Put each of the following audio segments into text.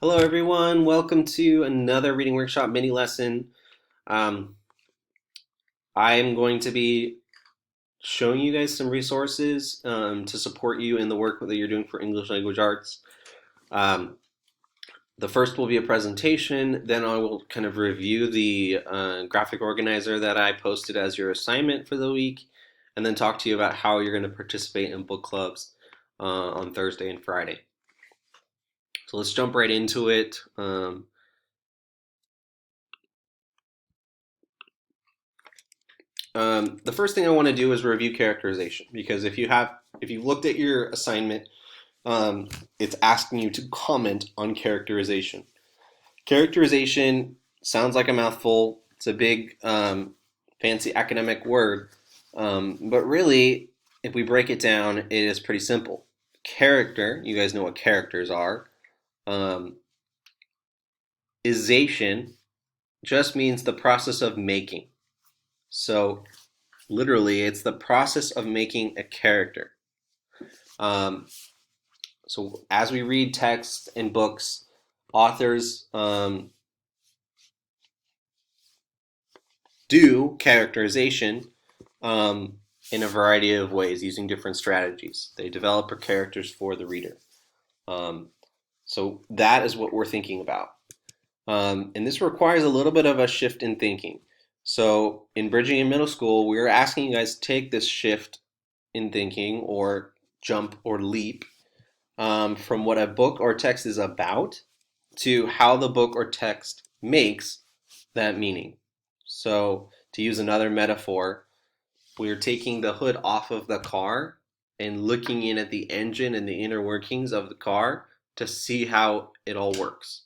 Hello, everyone. Welcome to another reading workshop mini lesson. Um, I am going to be showing you guys some resources to support you in the work that you're doing for English language arts. Um, the first will be a presentation, then I will kind of review the graphic organizer that I posted as your assignment for the week, and then talk to you about how you're going to participate in book clubs on Thursday and Friday. So let's jump right into it. The first thing I want to do is review characterization, because if you've looked at your assignment, um, it's asking you to comment on characterization. Characterization sounds like a mouthful. It's a big, fancy academic word, but really, if we break it down, it is pretty simple. Character, you guys know what characters are. Um, Isation just means the process of making. So literally, it's the process of making a character. Um, so as we read text and books, authors do characterization um, in a variety of ways using different strategies. They develop characters for the reader. Um, so that is what we're thinking about. And this requires a little bit of a shift in thinking. So in Bridging in Middle School, we're asking you guys to take this shift in thinking or jump or leap from what a book or text is about to how the book or text makes that meaning. So, to use another metaphor, we're taking the hood off of the car and looking in at the engine and the inner workings of the car to see how it all works.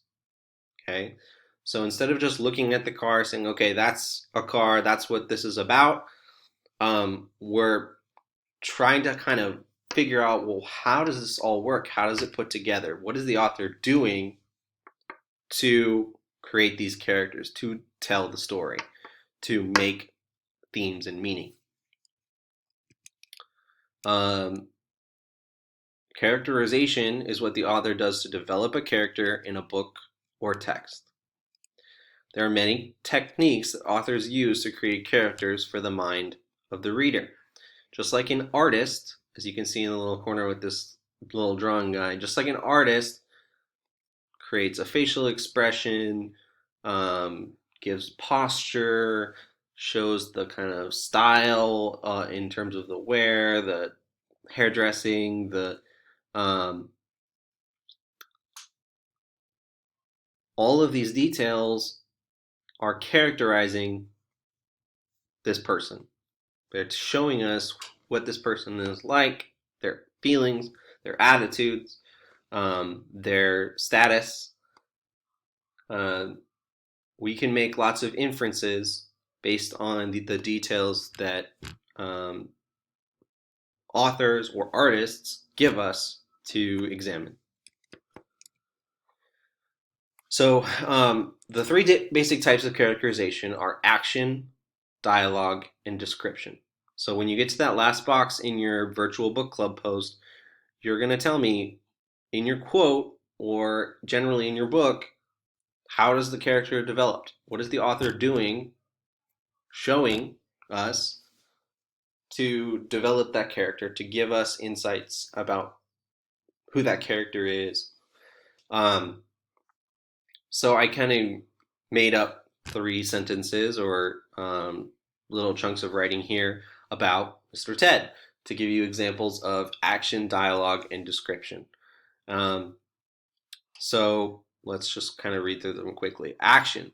Okay? So instead of just looking at the car saying, okay, that's a car, that's what this is about, we're trying to kind of figure out, well, how does this all work? How does it put together? What is the author doing to create these characters, to tell the story, to make themes and meaning? Um, Characterization is what the author does to develop a character in a book or text. There are many techniques that authors use to create characters for the mind of the reader. Just like an artist, as you can see in the little corner with this little drawing guy, just like an artist creates a facial expression, gives posture, shows the kind of style in terms of the wear, the hairdressing, the um, all of these details are characterizing this person. They're showing us what this person is like, their feelings, their attitudes, their status. Uh, we can make lots of inferences based on the details that um, authors or artists give us to examine. So the three basic types of characterization are action, dialogue, and description. So when you get to that last box in your virtual book club post, you're going to tell me in your quote or generally in your book, how does the character develop? What is the author doing, showing us to develop that character, to give us insights about who that character is? Um, so I kind of made up three sentences or little chunks of writing here about Mr. Ted to give you examples of action, dialogue, and description. Um, so let's just kind of read through them quickly. Action.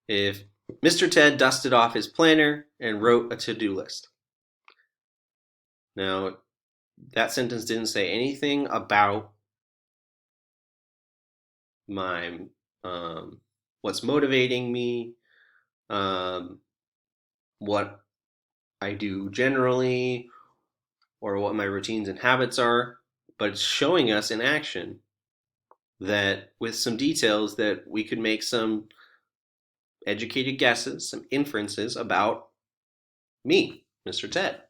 If Mr. Ted dusted off his planner and wrote a to-do list. Now, that sentence didn't say anything about my what's motivating me, um, what I do generally, or what my routines and habits are, but it's showing us in action that with some details that we could make some educated guesses, some inferences about me, Mr. Ted.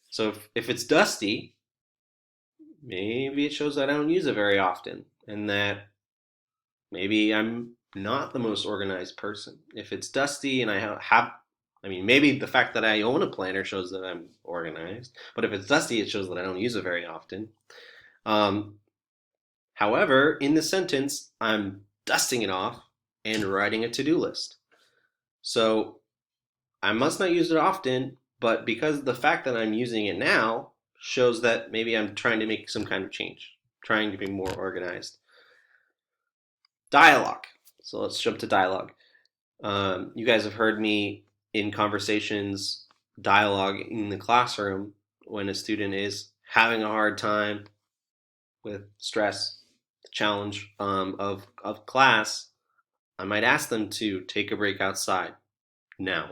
So if it's dusty, maybe it shows that I don't use it very often and that Maybe I'm not the most organized person. If it's dusty and I mean, maybe the fact that I own a planner shows that I'm organized, but if it's dusty, it shows that I don't use it very often. Um, However, in the sentence, I'm dusting it off and writing a to-do list. So I must not use it often, but because the fact that I'm using it now shows that maybe I'm trying to make some kind of change, trying to be more organized. Dialogue. So let's jump to dialogue. You guys have heard me in conversations, dialogue in the classroom when a student is having a hard time with stress, the challenge of class. I might ask them to take a break outside now.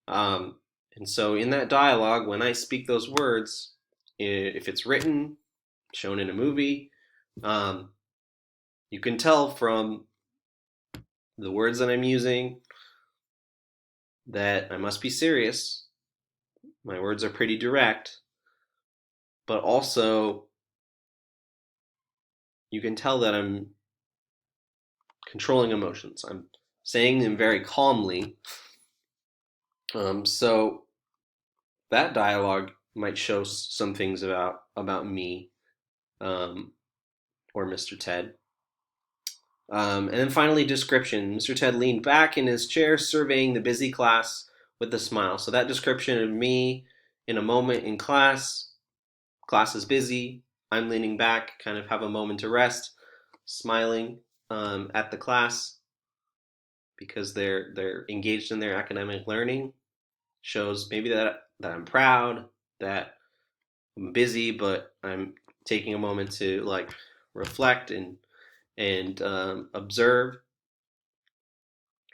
Um, and so in that dialogue, when I speak those words, if it's written, shown in a movie, um, you can tell from the words that I'm using that I must be serious. My words are pretty direct, but also you can tell that I'm controlling emotions. I'm saying them very calmly. So that dialogue might show some things about me or Mr. Ted. And then finally, description. Mr. Ted leaned back in his chair, surveying the busy class with a smile. So that description of me in a moment in class. Class is busy. I'm leaning back, kind of have a moment to rest, smiling at the class because they're engaged in their academic learning. Shows maybe that I'm proud, that I'm busy, but I'm taking a moment to like reflect and observe.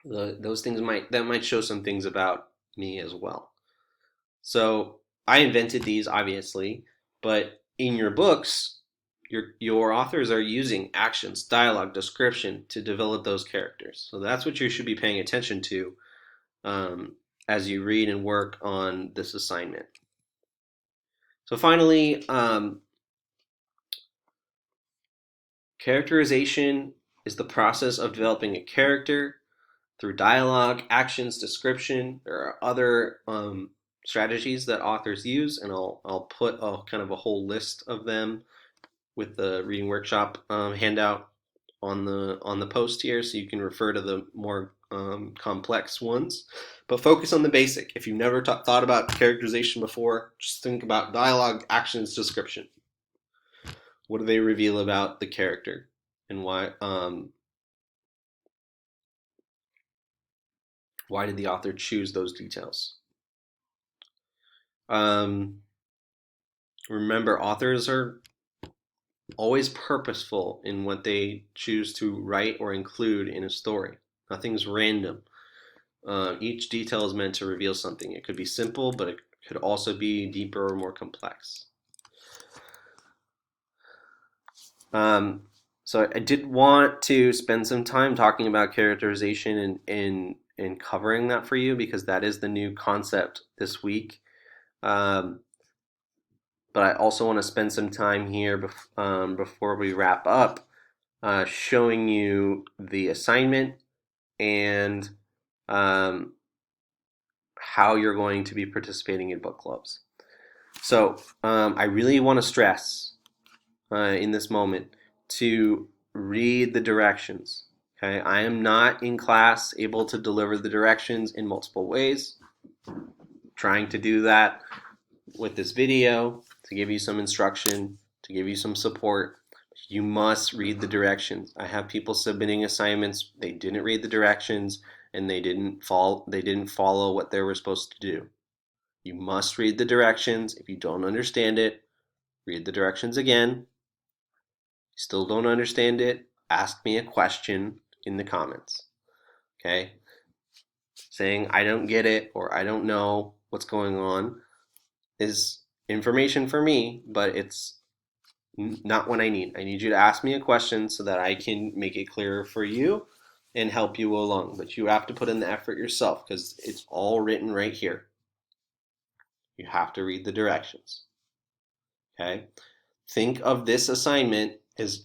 Those things might show some things about me as well. So I invented these obviously, but in your books, your authors are using actions, dialogue, description to develop those characters. So that's what you should be paying attention to as you read and work on this assignment. So finally, characterization is the process of developing a character through dialogue, actions, description. There are other strategies that authors use, and I'll put a kind of a whole list of them with the reading workshop handout on the post here, so you can refer to the more complex ones. But focus on the basic. If you've never thought about characterization before, just think about dialogue, actions, description. What do they reveal about the character, and why did the author choose those details? Remember, authors are always purposeful in what they choose to write or include in a story. Nothing's random. Each detail is meant to reveal something. It could be simple, but it could also be deeper or more complex. So I did want to spend some time talking about characterization and covering that for you because that is the new concept this week. But I also want to spend some time here before we wrap up showing you the assignment and um, how you're going to be participating in book clubs. So I really want to stress in this moment to read the directions. Okay, I am not in class able to deliver the directions in multiple ways. I'm trying to do that with this video to give you some instruction, to give you some support. You must read the directions. I have people submitting assignments, they didn't read the directions and they didn't follow what they were supposed to do. You must read the directions. If you don't understand it, read the directions again. Still don't understand it, ask me a question in the comments. Okay? Saying I don't get it or I don't know what's going on is information for me, but it's not what I need. I need you to ask me a question so that I can make it clearer for you and help you along. But you have to put in the effort yourself because it's all written right here. You have to read the directions. Okay? Think of this assignment as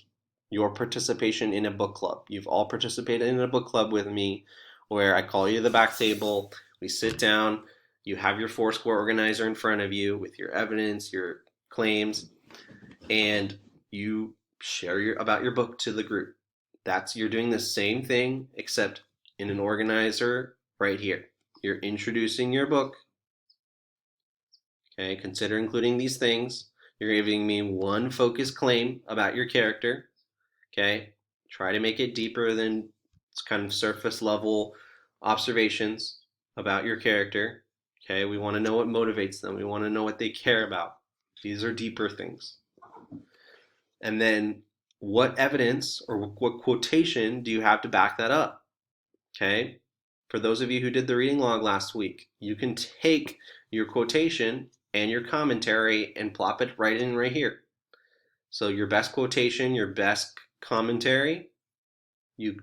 your participation in a book club. You've all participated in a book club with me where I call you to the back table, we sit down, you have your four-score organizer in front of you with your evidence, your claims, and you share about your book to the group. You're doing the same thing except in an organizer right here. You're introducing your book. Okay, consider including these things. You're giving me one focused claim about your character. Okay, try to make it deeper than kind of surface level observations about your character. Okay, we want to know what motivates them. We want to know what they care about. These are deeper things. And then what evidence or what quotation do you have to back that up? Okay, for those of you who did the reading log last week, you can take your quotation and your commentary and plop it right in right here. So your best quotation, your best commentary, you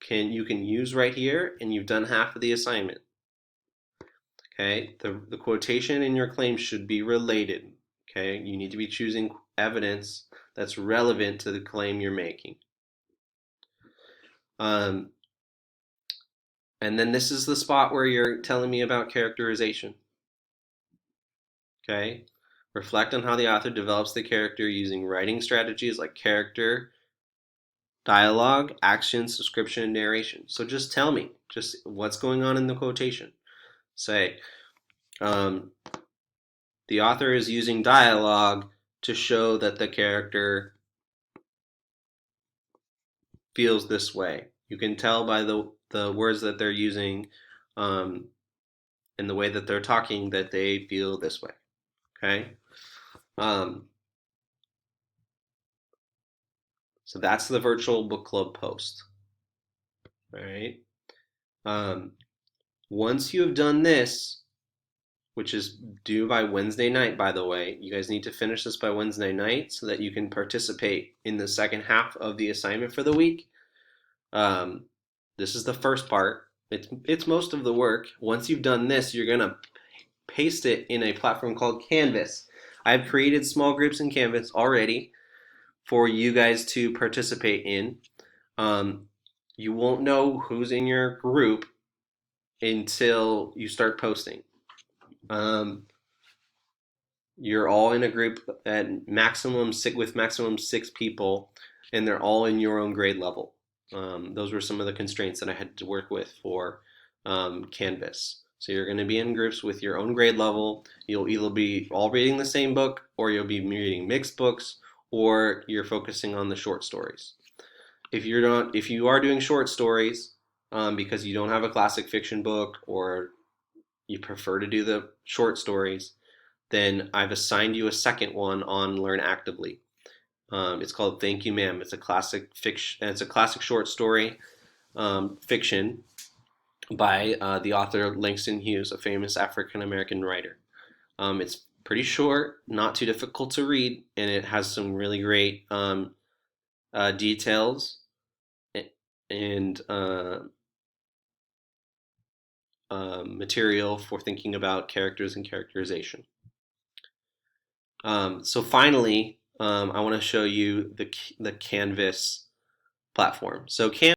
can use right here, and you've done half of the assignment. Okay, the quotation and your claim should be related. Okay, you need to be choosing evidence that's relevant to the claim you're making. And then this is the spot where you're telling me about characterization. Okay, reflect on how the author develops the character using writing strategies like character, dialogue, action, description, and narration. So just tell me, just what's going on in the quotation. Say, um, the author is using dialogue to show that the character feels this way. You can tell by the words that they're using and the way that they're talking that they feel this way. Okay? So that's the virtual book club post. All right. Once you have done this, which is due by Wednesday night, by the way, you guys need to finish this by Wednesday night so that you can participate in the second half of the assignment for the week. This is the first part. It's most of the work. Once you've done this, you're gonna paste it in a platform called Canvas. I've created small groups in Canvas already for you guys to participate in. You won't know who's in your group until you start posting. You're all in a group at maximum with maximum 6 people, and they're all in your own grade level. Those were some of the constraints that I had to work with for Canvas. So you're going to be in groups with your own grade level. You'll either be all reading the same book, or you'll be reading mixed books, or you're focusing on the short stories. If you are doing short stories because you don't have a classic fiction book, or you prefer to do the short stories, then I've assigned you a second one on Learn Actively. It's called Thank You Ma'am. It's a classic fiction. It's a classic short story fiction by the author Langston Hughes, a famous African American writer. It's pretty short, not too difficult to read, and it has some really great details and material for thinking about characters and characterization. So finally, I want to show you the Canvas platform. So Canvas